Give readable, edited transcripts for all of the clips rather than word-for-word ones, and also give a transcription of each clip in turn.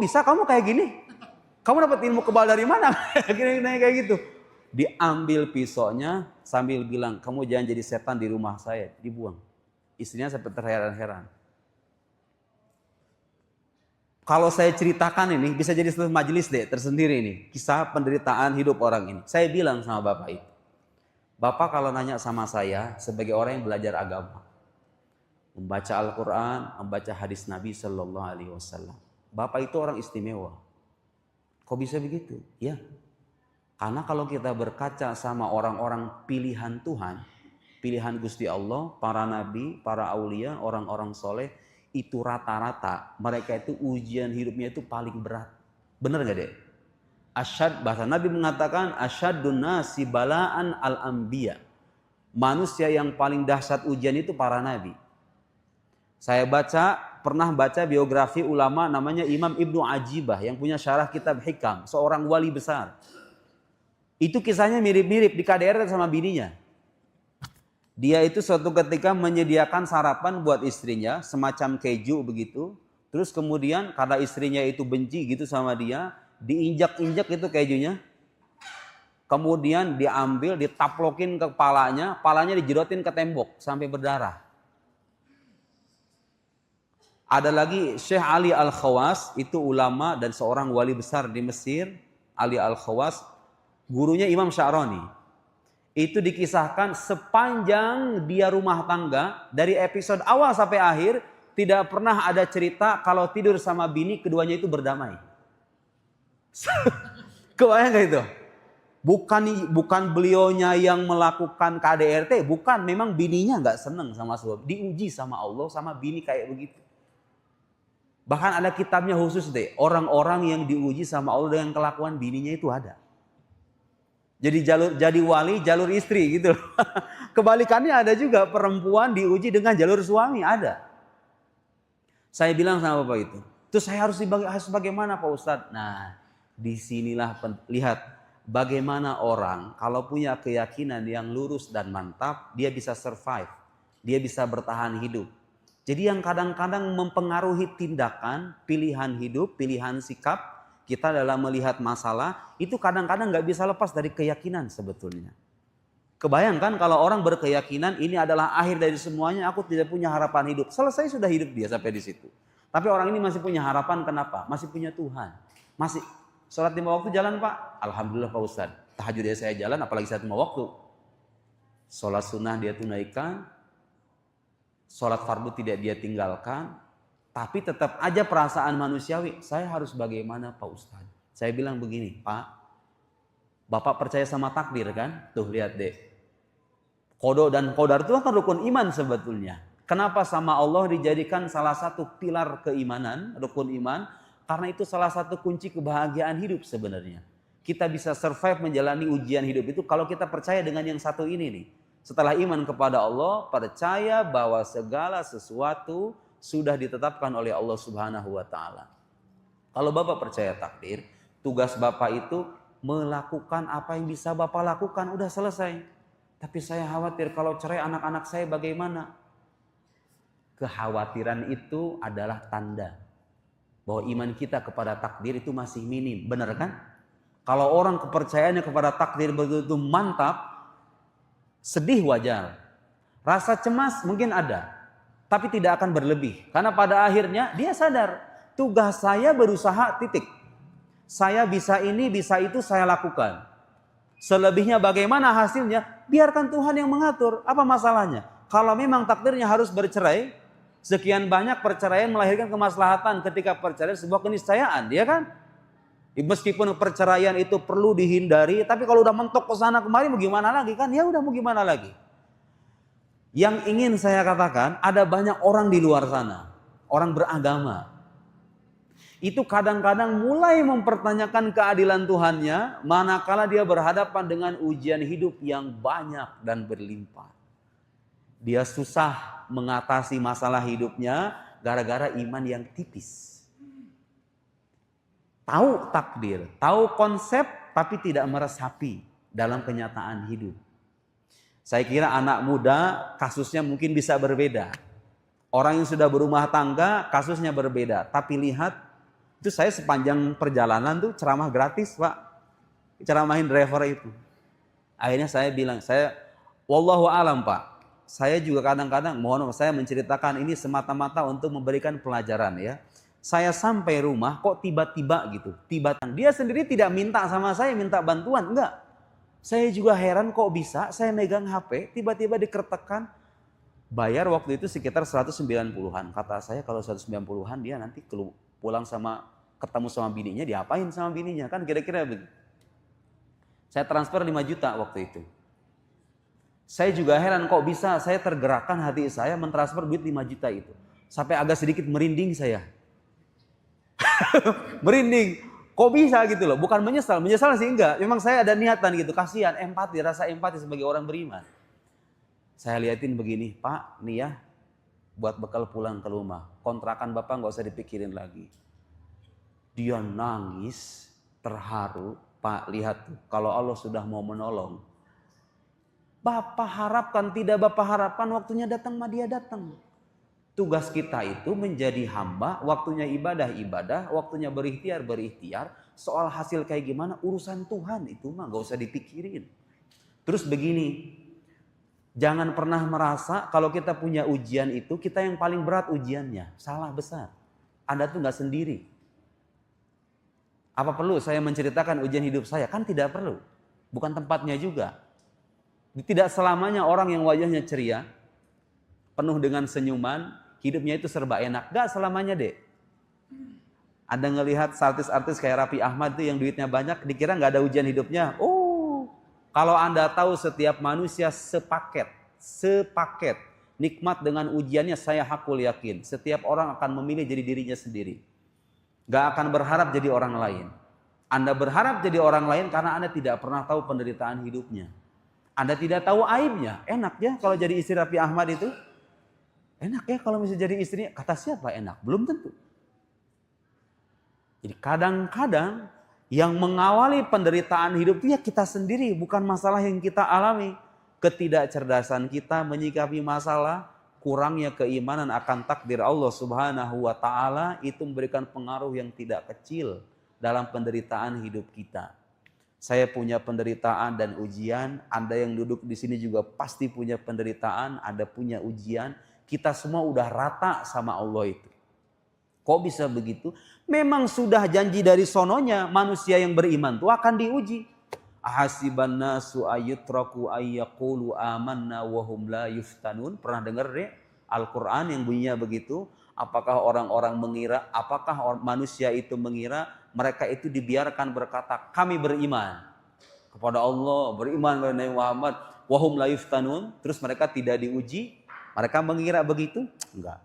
Bisa kamu kayak gini? Kamu dapat ilmu kebal dari mana? Gini kayak gitu. Diambil pisaunya sambil bilang, kamu jangan jadi setan di rumah saya. Dibuang. Istrinya sampai terheran-heran. Kalau saya ceritakan ini, bisa jadi satu majelis deh, tersendiri ini. Kisah penderitaan hidup orang ini. Saya bilang sama bapak itu. Bapak kalau nanya sama saya, sebagai orang yang belajar agama. Membaca Al-Quran, membaca hadis Nabi Sallallahu Alaihi Wasallam. Bapak itu orang istimewa. Kok bisa begitu? Ya. Karena kalau kita berkaca sama orang-orang pilihan Tuhan, pilihan Gusti Allah, para nabi, para aulia, orang-orang soleh, itu rata-rata mereka itu ujian hidupnya itu paling berat. Bener gak dek? Bahasa Nabi mengatakan asyadun nasi balaan al-anbiya. Manusia yang paling dahsyat ujian itu para nabi. Saya pernah baca biografi ulama namanya Imam Ibnu Ajibah yang punya syarah kitab Hikam, seorang wali besar. Itu kisahnya mirip-mirip, di KDR sama bininya. Dia itu suatu ketika menyediakan sarapan buat istrinya, semacam keju begitu. Terus kemudian karena istrinya itu benci gitu sama dia, diinjak-injak itu kejunya. Kemudian diambil, ditaplokin ke kepalanya, kepalanya dijerotin ke tembok sampai berdarah. Ada lagi Syekh Ali Al-Khawas, itu ulama dan seorang wali besar di Mesir. Ali Al-Khawas, gurunya Imam Sya'rani. Itu dikisahkan sepanjang dia rumah tangga, dari episode awal sampai akhir, tidak pernah ada cerita kalau tidur sama bini, keduanya itu berdamai. Kebayang gak itu? Bukan beliaunya yang melakukan KDRT, bukan. Memang bininya gak seneng sama suami. Diuji sama Allah, sama bini kayak begitu. Bahkan ada kitabnya khusus deh, orang-orang yang diuji sama Allah dengan kelakuan bininya itu ada. Jadi wali jalur istri gitu. Kebalikannya ada juga perempuan diuji dengan jalur suami, ada. Saya bilang sama bapak itu, terus saya harus bagaimana Pak Ustadz? Nah, disinilah lihat bagaimana orang kalau punya keyakinan yang lurus dan mantap, dia bisa survive, dia bisa bertahan hidup. Jadi yang kadang-kadang mempengaruhi tindakan, pilihan hidup, pilihan sikap kita dalam melihat masalah, itu kadang-kadang gak bisa lepas dari keyakinan sebetulnya. Kebayangkan kalau orang berkeyakinan ini adalah akhir dari semuanya, aku tidak punya harapan hidup. Selesai sudah hidup dia sampai di situ. Tapi orang ini masih punya harapan, kenapa? Masih punya Tuhan. Masih sholat 5 waktu jalan Pak? Alhamdulillah Pak Ustadz. Tahajud ya saya jalan, apalagi saya 5 waktu. Sholat sunnah dia tunaikan. Sholat fardu tidak dia tinggalkan, tapi tetap aja perasaan manusiawi, saya harus bagaimana Pak Ustadz? Saya bilang begini, Pak, Bapak percaya sama takdir kan? Tuh lihat deh. Qada dan qadar itu kan rukun iman sebetulnya. Kenapa sama Allah dijadikan salah satu pilar keimanan, rukun iman? Karena itu salah satu kunci kebahagiaan hidup sebenarnya. Kita bisa survive menjalani ujian hidup itu kalau kita percaya dengan yang satu ini nih. Setelah iman kepada Allah, percaya bahwa segala sesuatu sudah ditetapkan oleh Allah Subhanahu wa Ta'ala. Kalau Bapak percaya takdir, tugas Bapak itu melakukan apa yang bisa Bapak lakukan, udah selesai. Tapi saya khawatir kalau cerai anak-anak saya bagaimana? Kekhawatiran itu adalah tanda bahwa iman kita kepada takdir itu masih minim, benar kan? Kalau orang kepercayaannya kepada takdir begitu mantap, sedih wajar, rasa cemas mungkin ada, tapi tidak akan berlebih. Karena pada akhirnya dia sadar, tugas saya berusaha titik. Saya bisa ini, bisa itu saya lakukan. Selebihnya bagaimana hasilnya, biarkan Tuhan yang mengatur. Apa masalahnya? Kalau memang takdirnya harus bercerai, sekian banyak perceraian melahirkan kemaslahatan ketika perceraian sebuah keniscayaan, ya kan? Meskipun perceraian itu perlu dihindari, tapi kalau udah mentok ke sana kemari mau gimana lagi kan? Ya udah mau gimana lagi. Yang ingin saya katakan, ada banyak orang di luar sana, orang beragama. Itu kadang-kadang mulai mempertanyakan keadilan Tuhannya, manakala dia berhadapan dengan ujian hidup yang banyak dan berlimpah. Dia susah mengatasi masalah hidupnya gara-gara iman yang tipis. Tahu takdir, tahu konsep, tapi tidak meresapi dalam kenyataan hidup. Saya kira anak muda kasusnya mungkin bisa berbeda. Orang yang sudah berumah tangga kasusnya berbeda. Tapi lihat Itu saya sepanjang perjalanan tuh ceramah gratis, Pak. Ceramahin driver itu. Akhirnya saya bilang, wallahu alam, Pak. Saya juga kadang-kadang, mohon maaf, saya menceritakan ini semata-mata untuk memberikan pelajaran ya. Saya sampai rumah kok tiba-tiba gitu. Dia sendiri tidak minta sama saya, minta bantuan. Enggak. Saya juga heran kok bisa saya megang HP, tiba-tiba dikertekan. Bayar waktu itu sekitar 190-an. Kata saya kalau 190-an dia nanti pulang ketemu sama bininya, diapain sama bininya. Kan kira-kira begitu. Saya transfer 5 juta waktu itu. Saya juga heran kok bisa saya tergerakkan hati saya mentransfer duit 5 juta itu. Sampai agak sedikit merinding saya. Merinding, kok bisa gitu loh. Bukan menyesal sih enggak. Memang saya ada niatan gitu, kasihan, empati, rasa empati sebagai orang beriman. Saya liatin begini, Pak, nih ya, buat bekal pulang ke rumah. Kontrakan Bapak nggak usah dipikirin lagi. Dia nangis, terharu. Pak, lihat tuh, kalau Allah sudah mau menolong. Bapak harapkan, tidak Bapak harapkan, waktunya datang mah dia datang. Tugas kita itu menjadi hamba, waktunya ibadah, waktunya berikhtiar. Soal hasil kayak gimana, urusan Tuhan itu mah gak usah dipikirin. Terus begini, jangan pernah merasa kalau kita punya ujian itu, kita yang paling berat ujiannya. Salah besar. Anda tuh gak sendiri. Apa perlu saya menceritakan ujian hidup saya? Kan tidak perlu. Bukan tempatnya juga. Tidak selamanya orang yang wajahnya ceria, penuh dengan senyuman, hidupnya itu serba enak. Gak selamanya deh. Anda ngelihat artis-artis kayak Raffi Ahmad tuh yang duitnya banyak, dikira gak ada ujian hidupnya. Oh, kalau Anda tahu setiap manusia sepaket. Nikmat dengan ujiannya saya hakul yakin. Setiap orang akan memilih jadi dirinya sendiri. Gak akan berharap jadi orang lain. Anda berharap jadi orang lain karena Anda tidak pernah tahu penderitaan hidupnya. Anda tidak tahu aibnya. Enak ya kalau jadi istri Raffi Ahmad itu. Enak ya kalau misalnya jadi istrinya. Kata siapa enak? Belum tentu. Jadi kadang-kadang yang mengawali penderitaan hidup itu ya kita sendiri. Bukan masalah yang kita alami. Ketidakcerdasan kita menyikapi masalah. Kurangnya keimanan akan takdir Allah Subhanahu wa ta'ala. Itu memberikan pengaruh yang tidak kecil dalam penderitaan hidup kita. Saya punya penderitaan dan ujian. Anda yang duduk di sini juga pasti punya penderitaan. Anda punya ujian. Kita semua udah rata sama Allah itu. Kok bisa begitu? Memang sudah janji dari sononya manusia yang beriman itu akan diuji. Ahasiban nasu ayyutraku ayyaqulu amanna wa hum la yuftanun. Pernah dengar deh Al-Qur'an yang bunyinya begitu? Apakah orang-orang mengira, apakah manusia itu mengira mereka itu dibiarkan berkata kami beriman kepada Allah, beriman kepada Nabi Muhammad, wa hum la yuftanun, terus mereka tidak diuji? Mereka mengira begitu? Enggak.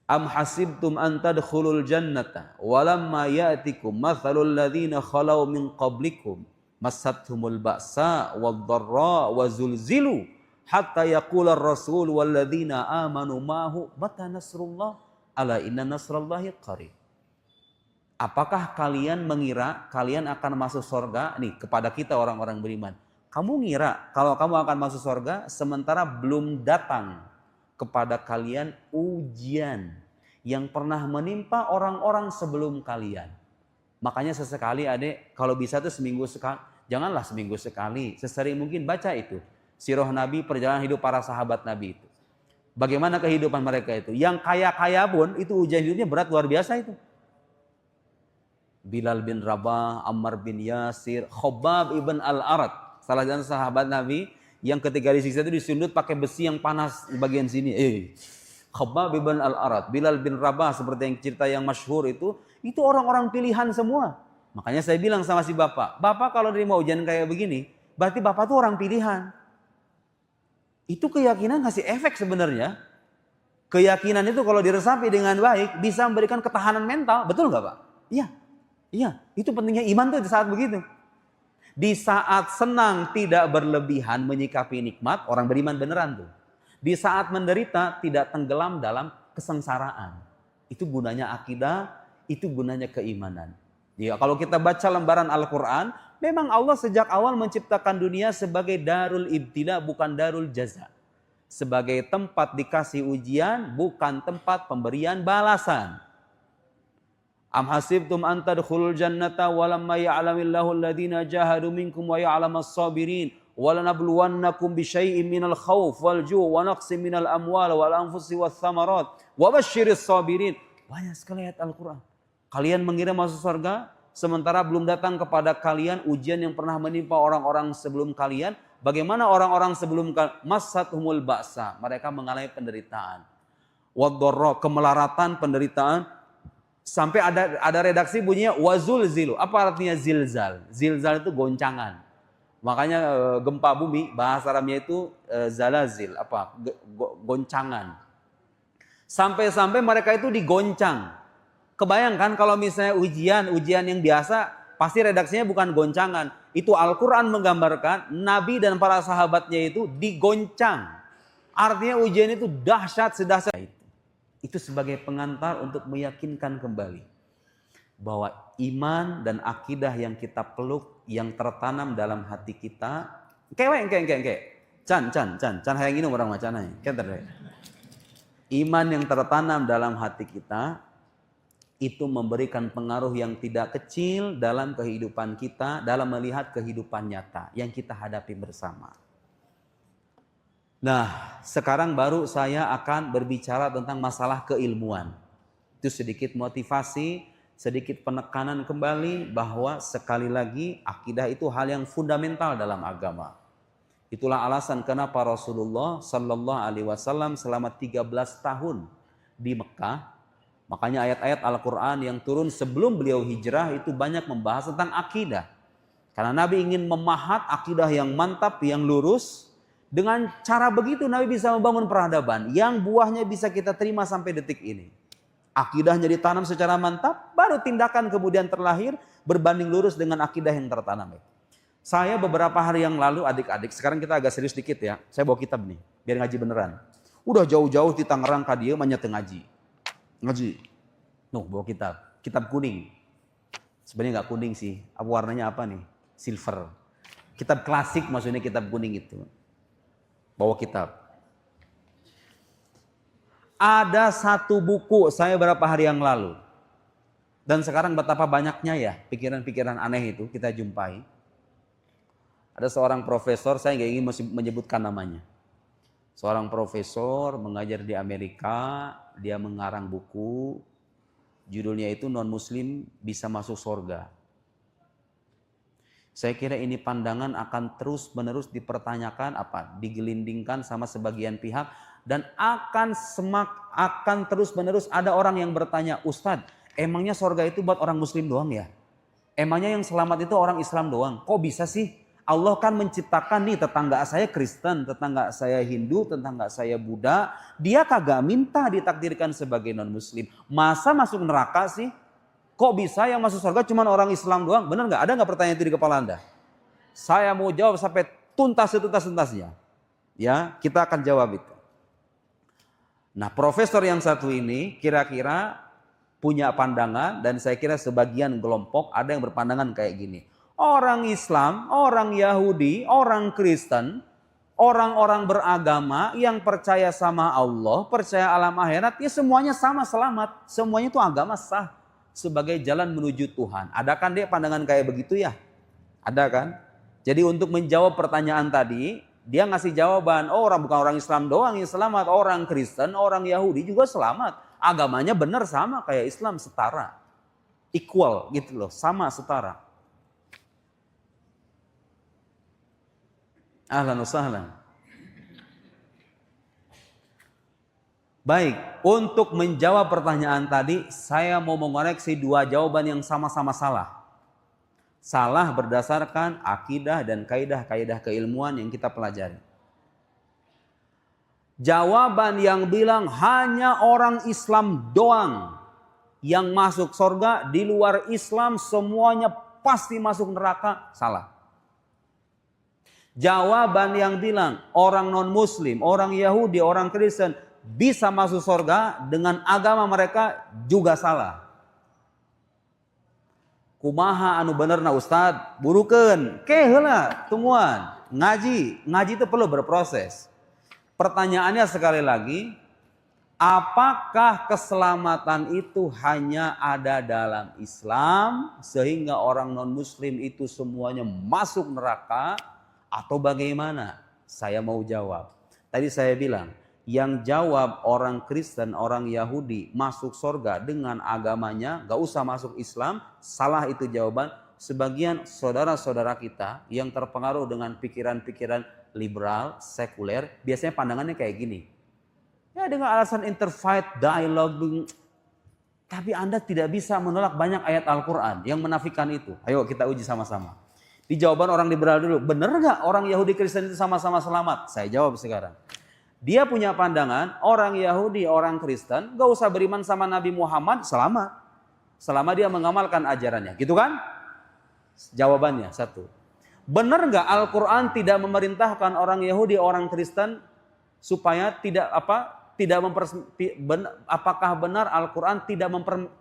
Am hasibtum an tadkhulul jannata walamma ya'tikum mathalul ladzina khalau min qablikum massatuhumul ba'sa wad-dharra wa zulzilu hatta yaqula ar-rasul wal ladzina amanu ma'hu mata nasrullah ala inna nasrallahi qarib. Apakah kalian mengira kalian akan masuk surga? Nih kepada kita orang-orang beriman. Kamu ngira kalau kamu akan masuk surga sementara belum datang kepada kalian ujian yang pernah menimpa orang-orang sebelum kalian. Makanya sesekali adik, kalau bisa tuh seminggu sekali, janganlah seminggu sekali, sesering mungkin baca itu. Sirah Nabi, perjalanan hidup para sahabat Nabi itu. Bagaimana kehidupan mereka itu. Yang kaya-kaya pun itu ujian hidupnya berat luar biasa itu. Bilal bin Rabah, Ammar bin Yasir, Khabbab ibn al-Arat. Salah satu sahabat Nabi yang ketika disiksa itu disundut pakai besi yang panas di bagian sini. Khabbab ibn al-Arat, Bilal bin Rabah seperti yang cerita yang masyhur itu orang-orang pilihan semua. Makanya saya bilang sama si bapak kalau nerima ujian kayak begini, berarti bapak tuh orang pilihan. Itu keyakinan ngasih efek sebenarnya. Keyakinan itu kalau diresapi dengan baik bisa memberikan ketahanan mental, betul nggak Pak? Iya, itu pentingnya iman tuh di saat begitu. Di saat senang tidak berlebihan menyikapi nikmat, orang beriman beneran tuh. Di saat menderita tidak tenggelam dalam kesengsaraan. Itu gunanya akidah, itu gunanya keimanan. Ya, kalau kita baca lembaran Al-Quran, memang Allah sejak awal menciptakan dunia sebagai darul ibtila bukan darul jaza. sebagai tempat dikasih ujian, bukan tempat pemberian balasan. Am hasibtum an tadkhulul jannata walamma ya'lamillahu alladhina jahadu minkum wa ya'lamas sabirin wa lanabluwannakum bisyai'in minal khawf wal ju' wa naqsin minal amwal wal anfusi wath thamarat wa basyiris sabirin. Banyak sekali ayat Al-Qur'an. Kalian mengira masuk surga sementara belum datang kepada kalian ujian yang pernah menimpa orang-orang sebelum kalian. Bagaimana orang-orang sebelum massatuhumul ba'sa, mereka mengalami penderitaan. Wadh-dharra, kemelaratan, penderitaan. Sampai ada redaksi bunyinya wazulzilu. Apa artinya zilzal? Zilzal itu goncangan. Makanya gempa bumi bahasa Arabnya itu zalazil, goncangan. Sampai-sampai mereka itu digoncang. Kebayangkan kalau misalnya ujian yang biasa, pasti redaksinya bukan goncangan. Itu Al-Quran menggambarkan Nabi dan para sahabatnya itu digoncang. Artinya ujian itu dahsyat, sedahsyat itu. Itu sebagai pengantar untuk meyakinkan kembali bahwa iman dan akidah yang kita peluk, yang tertanam dalam hati kita, can hayang ini orang macana. Iman yang tertanam dalam hati kita itu memberikan pengaruh yang tidak kecil dalam kehidupan kita, dalam melihat kehidupan nyata yang kita hadapi bersama. Nah, sekarang baru saya akan berbicara tentang masalah keilmuan. Itu sedikit motivasi, sedikit penekanan kembali bahwa sekali lagi akidah itu hal yang fundamental dalam agama. Itulah alasan kenapa Rasulullah Sallallahu Alaihi Wasallam selama 13 tahun di Mekah. Makanya ayat-ayat Al-Quran yang turun sebelum beliau hijrah itu banyak membahas tentang akidah. Karena Nabi ingin memahat akidah yang mantap, yang lurus. Dengan cara begitu Nabi bisa membangun peradaban yang buahnya bisa kita terima sampai detik ini. Akidahnya ditanam secara mantap, baru tindakan kemudian terlahir berbanding lurus dengan akidah yang tertanam. Saya beberapa hari yang lalu, adik-adik, sekarang kita agak serius dikit ya. Saya bawa kitab nih, biar ngaji beneran. Udah jauh-jauh di Tangerang Kadia menyete ngaji. Bawa kitab kuning. Sebenarnya nggak kuning sih, warnanya apa nih? Silver. Kitab klasik maksudnya kitab kuning itu. Bawa kitab. Ada satu buku saya beberapa hari yang lalu. Dan sekarang betapa banyaknya ya pikiran-pikiran aneh itu kita jumpai. Ada seorang profesor, saya nggak ingin menyebutkan namanya. Seorang profesor mengajar di Amerika, dia mengarang buku, judulnya itu non-muslim bisa masuk surga. Saya kira ini pandangan akan terus-menerus dipertanyakan, digelindingkan sama sebagian pihak, dan akan terus-menerus ada orang yang bertanya, Ustadz, emangnya surga itu buat orang muslim doang ya? Emangnya yang selamat itu orang Islam doang? Kok bisa sih? Allah kan menciptakan nih tetangga saya Kristen, tetangga saya Hindu, tetangga saya Buddha. Dia kagak minta ditakdirkan sebagai non-muslim. Masa masuk neraka sih? Kok bisa yang masuk surga cuma orang Islam doang? Benar nggak? Ada nggak pertanyaan itu di kepala Anda? Saya mau jawab sampai tuntas-tuntasnya. Ya, kita akan jawab itu. Nah, profesor yang satu ini kira-kira punya pandangan, dan saya kira sebagian kelompok ada yang berpandangan kayak gini. Orang Islam, orang Yahudi, orang Kristen, orang-orang beragama yang percaya sama Allah, percaya alam akhirat, ya semuanya sama selamat. Semuanya itu agama sah sebagai jalan menuju Tuhan. Ada kan dia pandangan kayak begitu ya? Ada kan? Jadi untuk menjawab pertanyaan tadi, dia ngasih jawaban, bukan orang Islam doang yang selamat, orang Kristen, orang Yahudi juga selamat. Agamanya benar sama kayak Islam, setara. Equal gitu loh, sama setara. Ahlan wa sahlan. Baik, untuk menjawab pertanyaan tadi, saya mau mengoreksi dua jawaban yang sama-sama salah. Salah berdasarkan akidah dan kaidah-kaidah keilmuan yang kita pelajari. Jawaban yang bilang hanya orang Islam doang yang masuk surga, di luar Islam semuanya pasti masuk neraka, salah. Jawaban yang bilang orang non-muslim, orang Yahudi, orang Kristen bisa masuk surga dengan agama mereka juga salah. Kumaha anu benerna Ustad? Burukeun. Ke heula tungguan. Ngaji itu perlu berproses. Pertanyaannya sekali lagi, apakah keselamatan itu hanya ada dalam Islam sehingga orang non-muslim itu semuanya masuk neraka atau bagaimana? Saya mau jawab. Tadi saya bilang, yang jawab orang Kristen, orang Yahudi masuk surga dengan agamanya, gak usah masuk Islam, salah itu jawaban. Sebagian saudara-saudara kita yang terpengaruh dengan pikiran-pikiran liberal, sekuler, biasanya pandangannya kayak gini. Ya dengan alasan interfaith dialogue, tapi Anda tidak bisa menolak banyak ayat Al-Quran yang menafikan itu. Ayo kita uji sama-sama. Di jawaban orang liberal dulu, benar gak orang Yahudi Kristen itu sama-sama selamat? Saya jawab sekarang. Dia punya pandangan orang Yahudi, orang Kristen gak usah beriman sama Nabi Muhammad, selamat. Selama dia mengamalkan ajarannya, gitu kan? Jawabannya satu. Benar gak Al-Quran tidak memerintahkan orang Yahudi, orang Kristen supaya apakah benar Al-Quran tidak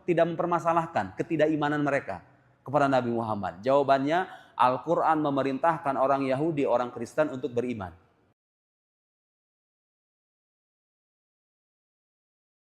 mempermasalahkan ketidakimanan mereka kepada Nabi Muhammad? Jawabannya, Al-Quran memerintahkan orang Yahudi, orang Kristen untuk beriman.